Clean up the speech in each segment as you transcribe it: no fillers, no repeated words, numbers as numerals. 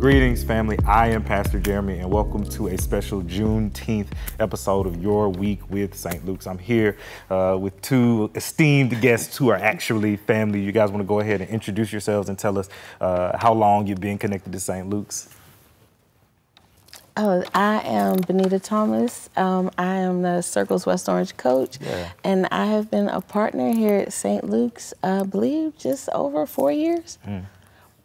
Greetings, family. I am Pastor Jeremy, and welcome to a special Juneteenth episode of Your Week with St. Luke's. I'm here with two esteemed guests who are actually family. You guys want to go ahead and introduce yourselves and tell us how long you've been connected to St. Luke's? Oh, I am Bonita Thomas. I am the Circles West Orange coach, and I have been a partner here at St. Luke's, I believe, just over 4 years.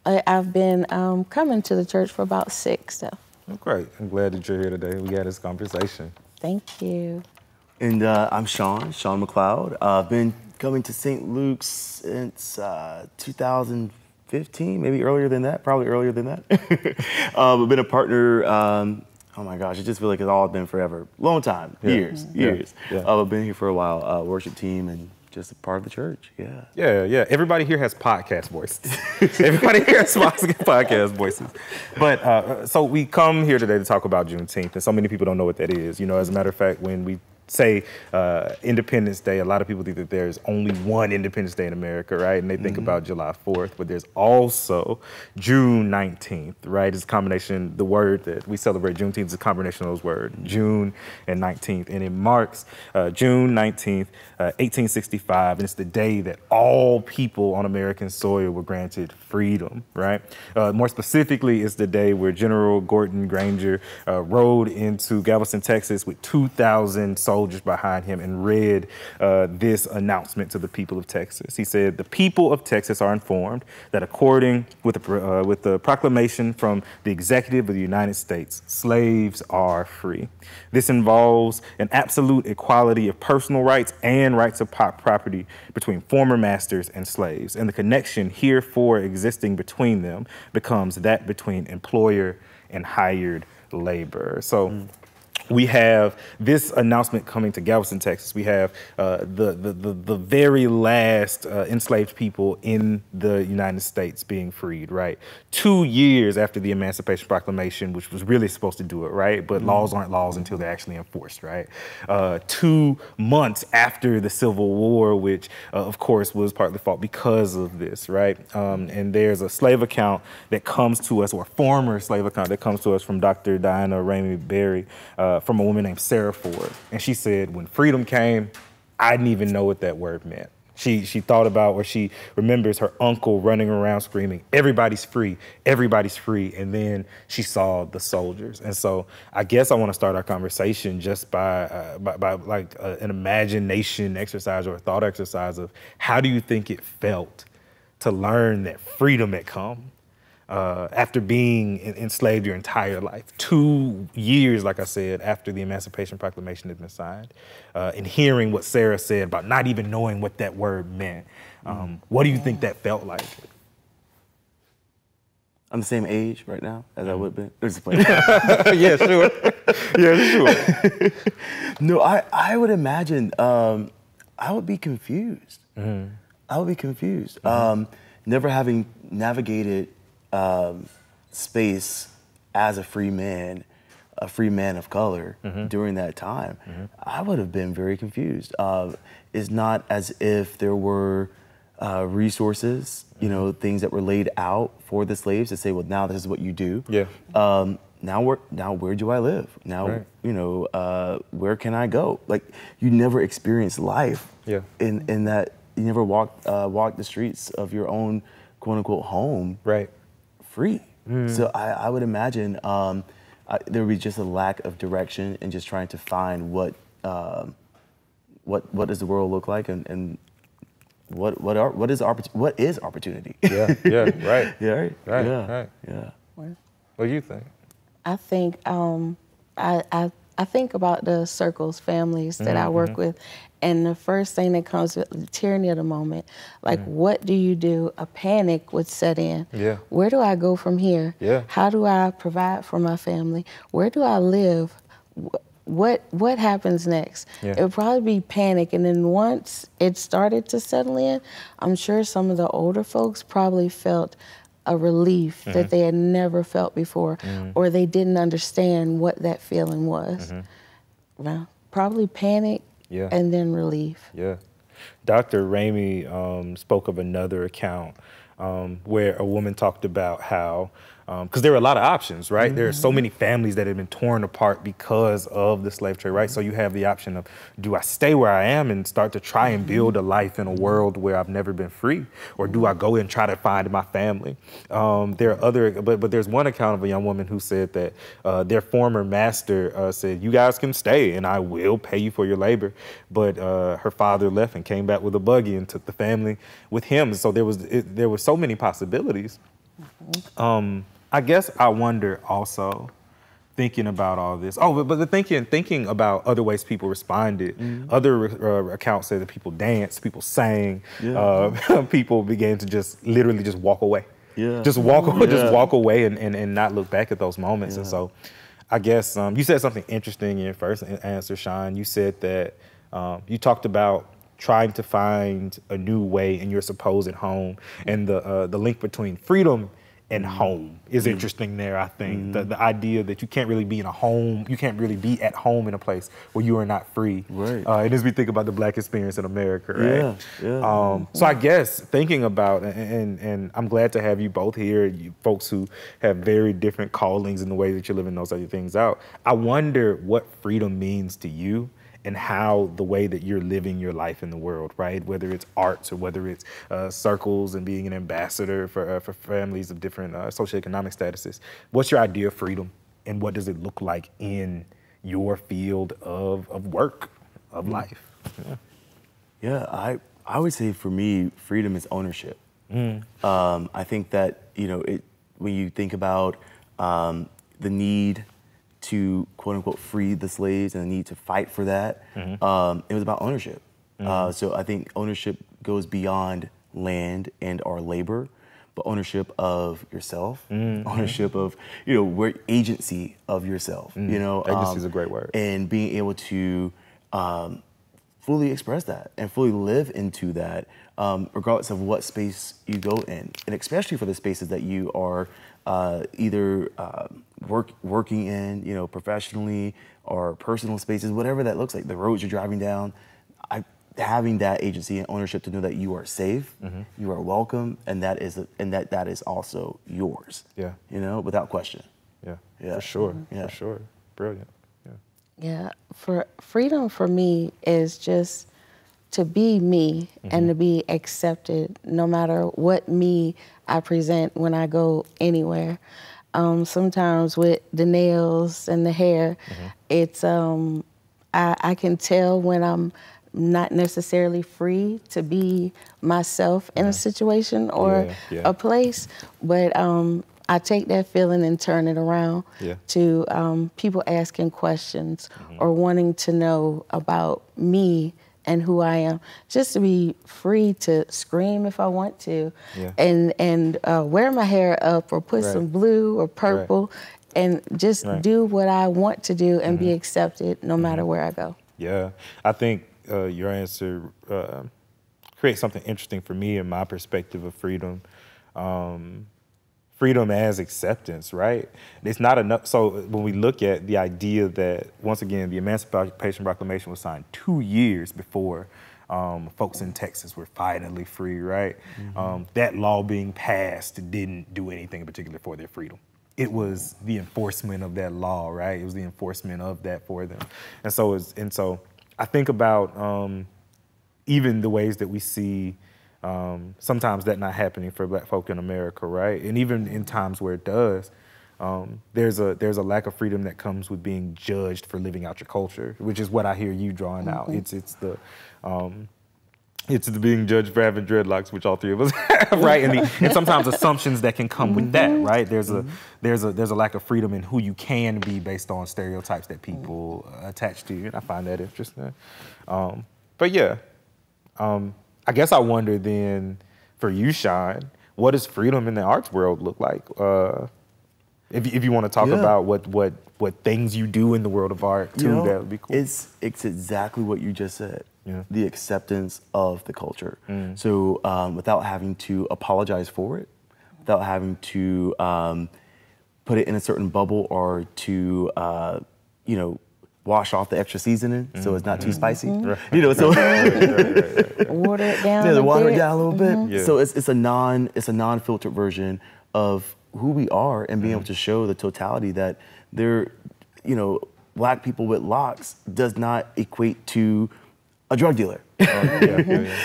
I've been coming to the church for about 6, so. Oh, great. I'm glad that you're here today. We had this conversation. Thank you. And I'm Shonn McCloud. I've been coming to St. Luke's since 2015, maybe earlier than that, probably earlier than that. I've been a partner, oh my gosh, I just feel like it's all been forever. Long time, years. I've been here for a while, worship team and just a part of the church, Yeah. Everybody here has podcast voices. Everybody here has podcast voices. But so we come here today to talk about Juneteenth, and so many people don't know what that is. You know, as a matter of fact, when we say Independence Day, a lot of people think that there's only one Independence Day in America, right? And they think about July 4th, but there's also June 19th, right? It's a combination, the word that we celebrate Juneteenth is a combination of those words, June and 19th. And it marks June 19th, 1865, and it's the day that all people on American soil were granted freedom, right? More specifically, it's the day where General Gordon Granger rode into Galveston, Texas with 2,000 soldiers behind him and read this announcement to the people of Texas. He said, "The people of Texas are informed that according with the proclamation from the executive of the United States, slaves are free. This involves an absolute equality of personal rights and rights of property between former masters and slaves, and the connection herefore existing between them becomes that between employer and hired labor." So we have this announcement coming to Galveston, Texas. We have the very last enslaved people in the United States being freed, right? 2 years after the Emancipation Proclamation, which was really supposed to do it, right? But laws aren't laws until they're actually enforced, right? 2 months after the Civil War, which of course was partly fought because of this, right? And there's a slave account that comes to us, or a former slave account that comes to us from Dr. Diana Ramey Berry, from a woman named Sarah Ford. And she said, when freedom came, I didn't even know what that word meant. She thought about, or she remembers her uncle running around screaming, "Everybody's free, everybody's free." And then she saw the soldiers. And so I guess I want to start our conversation just by like an imagination exercise or a thought exercise of how do you think it felt to learn that freedom had come? After being enslaved your entire life, 2 years, like I said, after the Emancipation Proclamation had been signed, and hearing what Sarah said about not even knowing what that word meant. What do you think that felt like? I'm the same age right now as I would be. Yeah, sure. No, I would imagine I would be confused. I would be confused. Never having navigated space as a free man of color during that time, I would have been very confused. It's not as if there were resources, you know, things that were laid out for the slaves to say, well, now this is what you do. Now where do I live? Now, you know, where can I go? Like, you never experienced life in that. You never walked the streets of your own quote unquote home free. So I would imagine there would be just a lack of direction and just trying to find what does the world look like and what is opportunity? Right. Yeah. What do you think? I think I think about the circles, families that I work with, and the first thing that comes with the tyranny of the moment, like what do you do? A panic would set in. Where do I go from here? How do I provide for my family? Where do I live? What happens next? It would probably be panic, and then once it started to settle in, I'm sure some of the older folks probably felt a relief that they had never felt before, or they didn't understand what that feeling was. Well, probably panic and then relief. Dr. Ramey spoke of another account where a woman talked about how because there are a lot of options, right? There are so many families that have been torn apart because of the slave trade, right? So you have the option of, do I stay where I am and start to try and build a life in a world where I've never been free, or do I go and try to find my family? There are other, but there's one account of a young woman who said that their former master said, you guys can stay and I will pay you for your labor. But her father left and came back with a buggy and took the family with him. So there were so many possibilities. I guess I wonder also, thinking about all this. Oh, but thinking about other ways people responded. Other accounts say that people danced, people sang, people began to just literally just walk away. Just walk away and not look back at those moments. And so I guess you said something interesting in your first answer, Shonn. You said that you talked about trying to find a new way in your supposed home, and the link between freedom and home is interesting there, I think. The idea that you can't really be in a home, you can't really be at home in a place where you are not free. Right. And as we think about the Black experience in America, right? So I guess thinking about, and I'm glad to have you both here, you folks who have very different callings in the way that you're living those other things out. I wonder what freedom means to you, and how the way that you're living your life in the world, right? Whether it's arts or whether it's circles and being an ambassador for families of different socioeconomic statuses. What's your idea of freedom, and what does it look like in your field of work, of life? I would say for me, freedom is ownership. I think that, when you think about the need to quote unquote free the slaves and the need to fight for that, it was about ownership. So I think ownership goes beyond land and our labor, but ownership of yourself, ownership of, where agency of yourself, Agency is a great word. And being able to fully express that and fully live into that, regardless of what space you go in, and especially for the spaces that you are either working in, professionally, or personal spaces, whatever that looks like, the roads you're driving down. Having that agency and ownership to know that you are safe, you are welcome, and that is also yours. Without question. For sure. For sure. Brilliant. For freedom for me is just to be me and to be accepted no matter what me I present when I go anywhere. Sometimes with the nails and the hair, it's I can tell when I'm not necessarily free to be myself in a situation or a place, but I take that feeling and turn it around to people asking questions or wanting to know about me and who I am, just to be free to scream if I want to, and wear my hair up or put some blue or purple, and just do what I want to do and be accepted no matter where I go. I think your answer creates something interesting for me in my perspective of freedom. Freedom as acceptance, right? It's not enough. So when we look at the idea that, once again, the Emancipation Proclamation was signed 2 years before folks in Texas were finally free, right? That law being passed didn't do anything in particular for their freedom. It was the enforcement of that law, right? It was the enforcement of that for them. And so I think about even the ways that we see sometimes that not happening for Black folk in America, right? And even in times where it does, there's a lack of freedom that comes with being judged for living out your culture, which is what I hear you drawing out. It's the being judged for having dreadlocks, which all three of us have, right? And sometimes assumptions that can come with that, right? There's a lack of freedom in who you can be based on stereotypes that people attach to you, and I find that interesting. I guess I wonder then, for you, Shonn, what does freedom in the arts world look like? If you want to talk about what things you do in the world of art too, that would be cool. It's exactly what you just said. The acceptance of the culture. So without having to apologize for it, without having to put it in a certain bubble or to wash off the extra seasoning so it's not too spicy. Water it down. Water it down a little bit. So it's a non-filtered version of who we are and being able to show the totality that there, you know, Black people with locks does not equate to a drug dealer.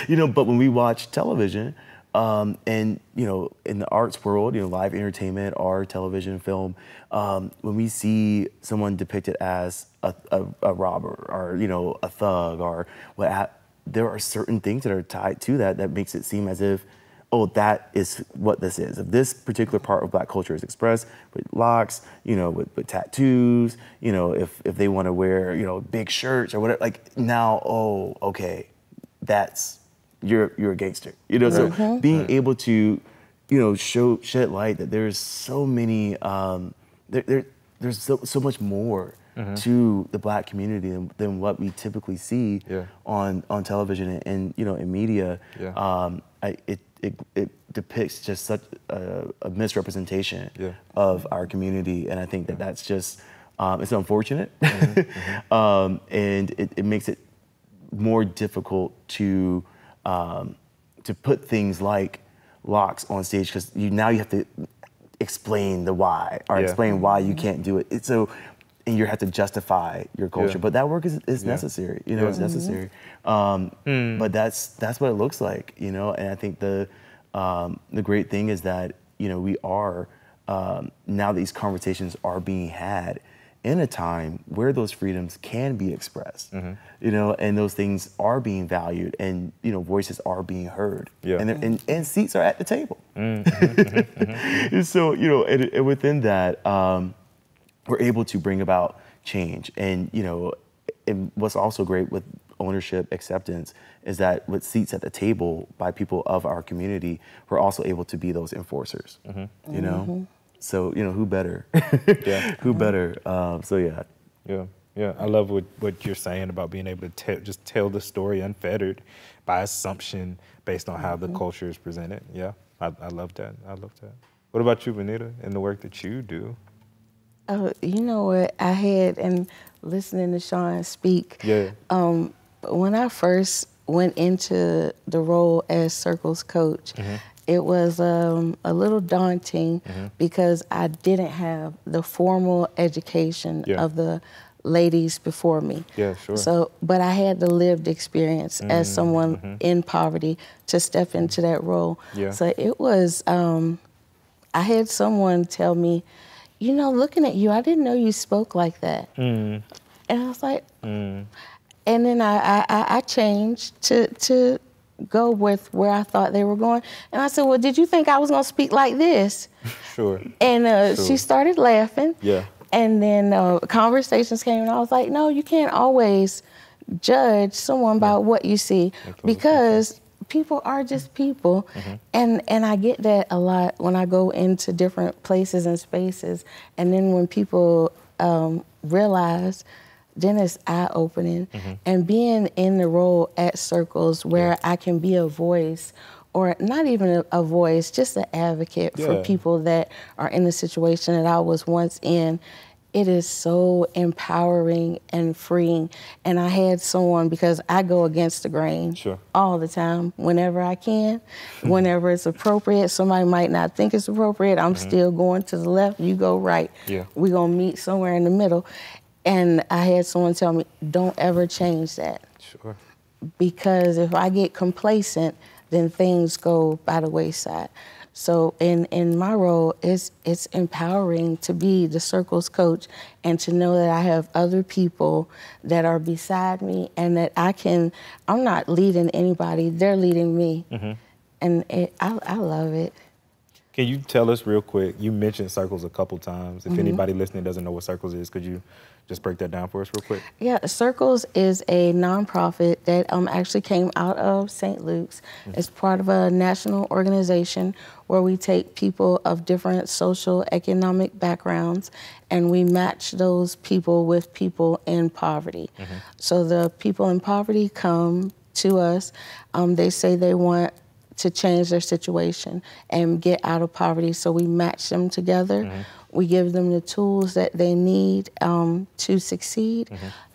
You know, but when we watch television, and you know, in the arts world, you know, live entertainment, art, television, film, when we see someone depicted as a robber or, you know, a thug or what, there are certain things that are tied to that makes it seem as if, oh, that is what this is. If this particular part of Black culture is expressed with locks, you know, with tattoos, you know, if they want to wear, you know, big shirts or whatever, like now, oh, okay, that's, you're a gangster. You know, so being able to, you know, shed light that there's so many, there's so much more to the Black community than what we typically see on television and you know, in media. It depicts just such a misrepresentation of our community, and I think that's just it's unfortunate, and it makes it more difficult to put things like locks on stage, because now you have to explain the why or explain why you can't do it. And you have to justify your culture, but that work is necessary. You know, it's necessary. But that's what it looks like. You know, and I think the great thing is that, you know, we are now these conversations are being had in a time where those freedoms can be expressed. You know, and those things are being valued, and you know, voices are being heard. And seats are at the table. So you know, and within that. We're able to bring about change. And, you know, and what's also great with ownership acceptance is that with seats at the table by people of our community, we're also able to be those enforcers, you know? So, you know, who better? Who better? I love what you're saying about being able to just tell the story unfettered by assumption based on how the culture is presented. I love that. I love that. What about you, Bonita, and the work that you do? Oh, you know what I had, and listening to Shonn speak, when I first went into the role as Circles coach, it was a little daunting because I didn't have the formal education of the ladies before me. So, but I had the lived experience as someone in poverty to step into that role. So it was, I had someone tell me, you know, looking at you, I didn't know you spoke like that. And I was like, and then I changed to go with where I thought they were going. And I said, well, did you think I was gonna speak like this? And she started laughing. And then conversations came, and I was like, no, you can't always judge someone by what you see, because people are just people. And I get that a lot when I go into different places and spaces. And then when people realize, then it's eye-opening. And being in the role at Circles where I can be a voice, or not even a voice, just an advocate for people that are in the situation that I was once in, it is so empowering and freeing. And I had someone, because I go against the grain all the time, whenever I can, whenever it's appropriate. Somebody might not think it's appropriate. I'm still going to the left, you go right. We're gonna meet somewhere in the middle. And I had someone tell me, don't ever change that. Because if I get complacent, then things go by the wayside. So in my role, it's empowering to be the Circles coach and to know that I have other people that are beside me, and that I'm not leading anybody, they're leading me. And I love it. Can you tell us real quick, you mentioned Circles a couple times. If anybody listening doesn't know what Circles is, could you just break that down for us real quick? Yeah, Circles is a nonprofit that actually came out of St. Luke's. It's part of a national organization where we take people of different social, economic backgrounds, and we match those people with people in poverty. So the people in poverty come to us. They say they want to change their situation and get out of poverty, so we match them together. We give them the tools that they need to succeed,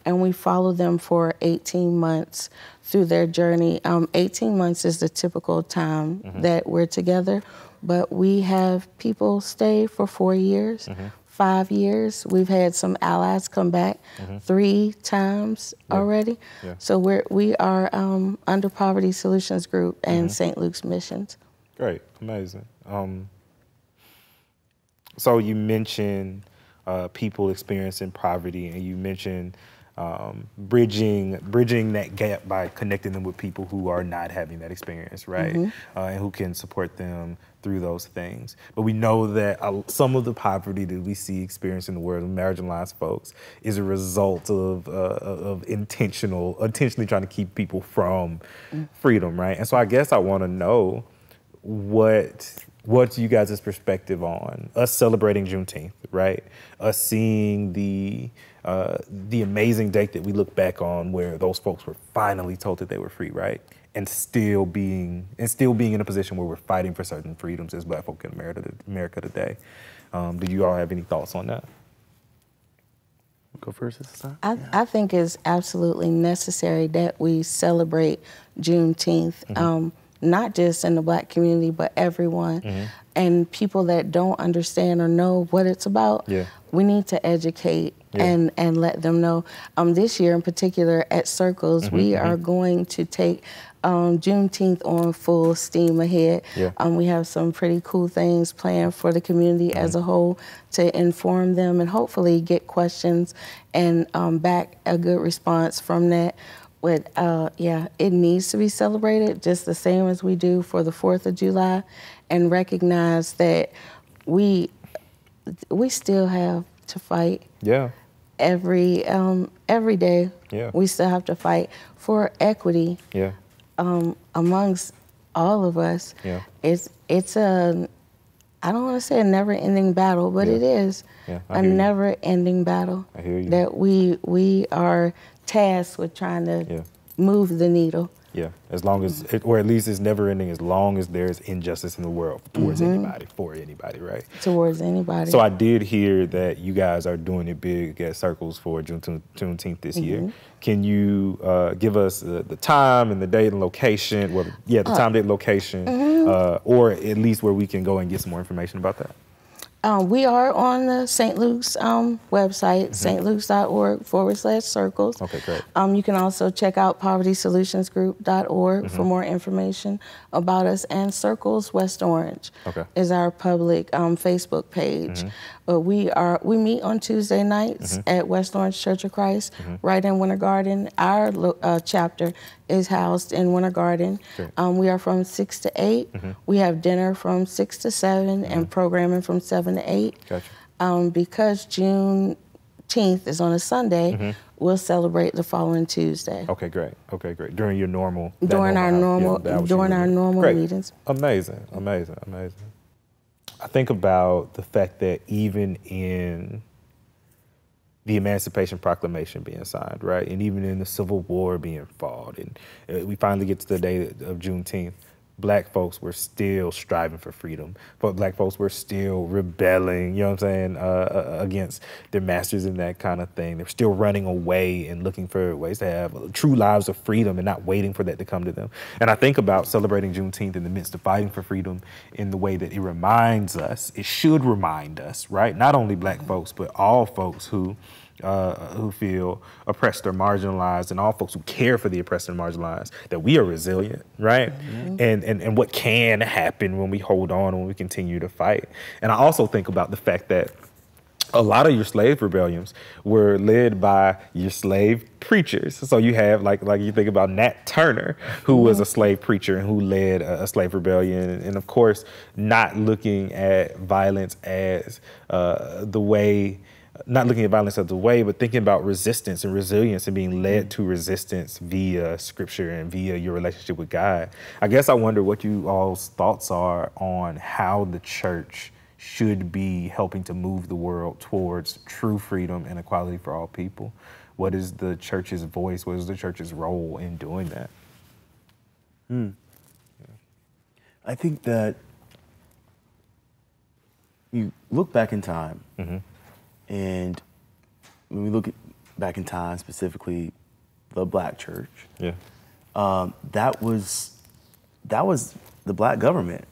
and we follow them for 18 months through their journey. 18 months is the typical time that we're together. but we have people stay for 4 years, 5 years. We've had some allies come back 3 times already. Yeah. So we are under Poverty Solutions Group and St. Luke's Missions. Great, amazing. So you mentioned people experiencing poverty, and you mentioned bridging that gap by connecting them with people who are not having that experience, right? And who can support them through those things. But we know that some of the poverty that we see experienced in the world of marginalized folks is a result of intentionally trying to keep people from freedom, right? And so I guess I want to know what's you guys' perspective on us celebrating Juneteenth, right? Us seeing the amazing date that we look back on where those folks were finally told that they were free, right? And still being in a position where we're fighting for certain freedoms as Black folk in America today. Do you all have any thoughts on that? Go first this time. I think it's absolutely necessary that we celebrate Juneteenth. Not just in the Black community, but everyone. And people that don't understand or know what it's about, we need to educate and let them know. This year in particular at Circles, we are going to take Juneteenth on full steam ahead. We have some pretty cool things planned for the community as a whole to inform them and hopefully get questions and back a good response from that. But it needs to be celebrated just the same as we do for the 4th of July, and recognize that we still have to fight. Every day. We still have to fight for equity. Amongst all of us. It's a, I don't want to say a never-ending battle, but it is a never-ending battle. I hear you. That we are tasked with trying to move the needle. As long as, or at least it's never ending as long as there's injustice in the world towards anybody, for anybody, right? Towards anybody. So I did hear that you guys are doing it big at Circles for Juneteenth this year. Can you give us the time and the date and location? Well, the time, date, and location, or at least where we can go and get some more information about that. We are on the St. Luke's website, stlukes.org/circles. Okay, great. You can also check out povertysolutionsgroup.org for more information about us. And Circles West Orange is our public Facebook page. We meet on Tuesday nights at West Orange Church of Christ, right in Winter Garden. Our chapter is housed in Winter Garden. We are from 6 to 8. We have dinner from 6 to 7 and programming from 7 to 8. Because Juneteenth is on a Sunday, we'll celebrate the following Tuesday. Okay, great. During your normal during our normal meetings. Amazing. I think about the fact that even in the Emancipation Proclamation being signed, right, and even in the Civil War being fought, and we finally get to the day of Juneteenth, Black folks were still striving for freedom. But Black folks were still rebelling, you know what I'm saying, against their masters and that kind of thing. They're still running away and looking for ways to have true lives of freedom and not waiting for that to come to them. And I think about celebrating Juneteenth in the midst of fighting for freedom in the way that it reminds us, it should remind us, right, not only Black folks, but all folks who feel oppressed or marginalized, and all folks who care for the oppressed and marginalized, that we are resilient, right? And what can happen when we hold on and when we continue to fight. And I also think about the fact that a lot of your slave rebellions were led by your slave preachers. So you have, like you think about Nat Turner, who was a slave preacher and who led a slave rebellion. And of course, not looking at violence as not looking at violence as the way, but thinking about resistance and resilience and being led to resistance via scripture and via your relationship with God. I guess I wonder what you all's thoughts are on how the church should be helping to move the world towards true freedom and equality for all people. What is the church's voice? What is the church's role in doing that? I think that you look back in time, and when we look back in time, specifically the Black church, that was the black government.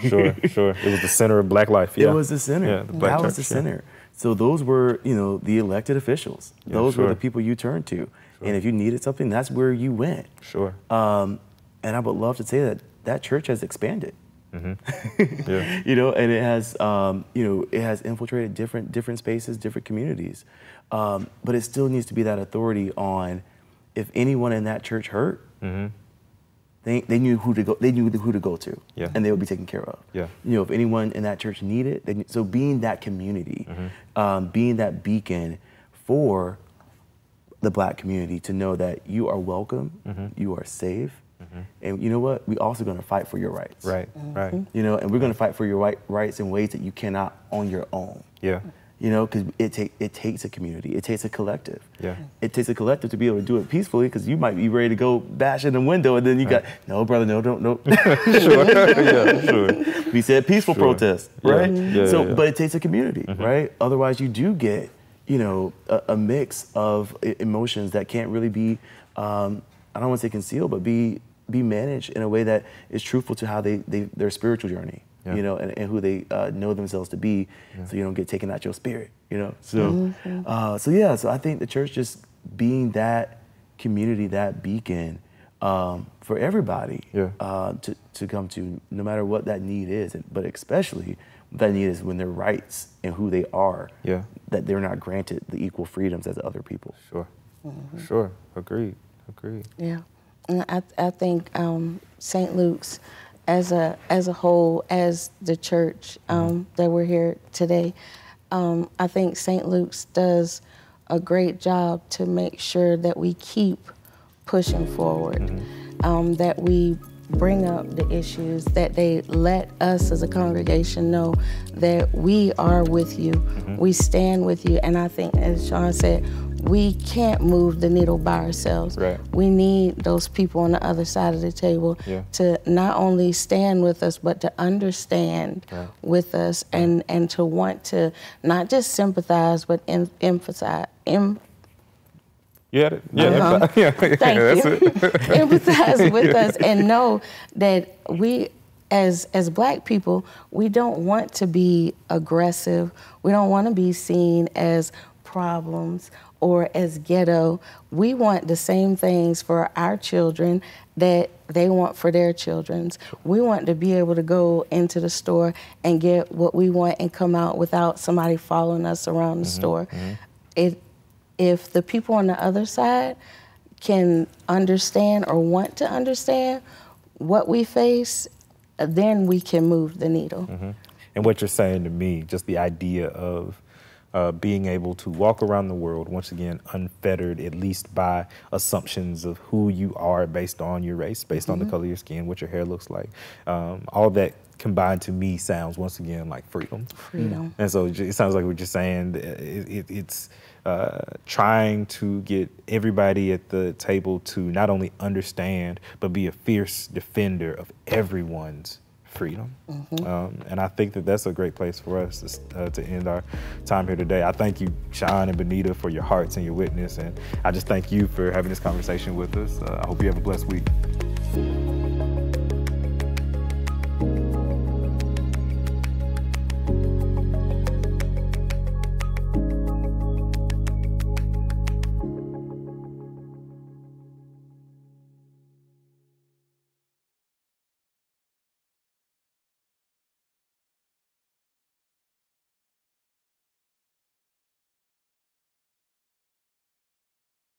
Sure. It was the center of black life. Yeah. It was the center. Yeah, the black that was church, the center. So those were, the elected officials. Yeah, those were sure. the people you turned to. And if you needed something, that's where you went. Sure. And I would love to say that church has expanded. Yeah. And it has, it has infiltrated different spaces, different communities. But it still needs to be that authority on, if anyone in that church hurt, they knew who to go. They knew who to go to, and they would be taken care of. Yeah. If anyone in that church needed, so being that community, being that beacon for the black community to know that you are welcome, you are safe, and you know what? We're also going to fight for your rights. Right. And we're going to fight for your rights in ways that you cannot on your own. Yeah. Because it takes a community, it takes a collective. Yeah. It takes a collective to be able to do it peacefully, because you might be ready to go bash in the window, and then you got, no, brother, no, don't, no. Sure. Yeah. Sure. We said peaceful protest, right? Yeah. But it takes a community, right? Otherwise, you do get, a mix of emotions that can't really be, I don't want to say concealed, but be managed in a way that is truthful to how their spiritual journey. And who they know themselves to be, so you don't get taken out your spirit, So, so I think the church just being that community, that beacon for everybody to come to, no matter what that need is, but especially what that need is when their rights and who they are, that they're not granted the equal freedoms as other people. Sure. Agreed. Yeah, and I think St. Luke's, as a whole, as the church that we're here today, I think St. Luke's does a great job to make sure that we keep pushing forward, that we bring up the issues, that they let us as a congregation know that we are with you, we stand with you, and I think, as Shonn said, we can't move the needle by ourselves. Right. We need those people on the other side of the table to not only stand with us, but to understand with us, and to want to not just sympathize, but emphasize. Thank you. Empathize with us, and know that we, as black people, we don't want to be aggressive. We don't want to be seen as problems or as ghetto. We want the same things for our children that they want for their children's. We want to be able to go into the store and get what we want and come out without somebody following us around the store. If the people on the other side can understand or want to understand what we face, then we can move the needle. And what you're saying to me, just the idea of being able to walk around the world, once again, unfettered, at least by assumptions of who you are based on your race, based on the color of your skin, what your hair looks like. All that combined to me sounds, once again, like freedom. And so it sounds like what you're saying, it's trying to get everybody at the table to not only understand, but be a fierce defender of everyone's freedom. And I think that that's a great place for us to end our time here today. I thank you, Shonn and Bonita, for your hearts and your witness. And I just thank you for having this conversation with us. I hope you have a blessed week.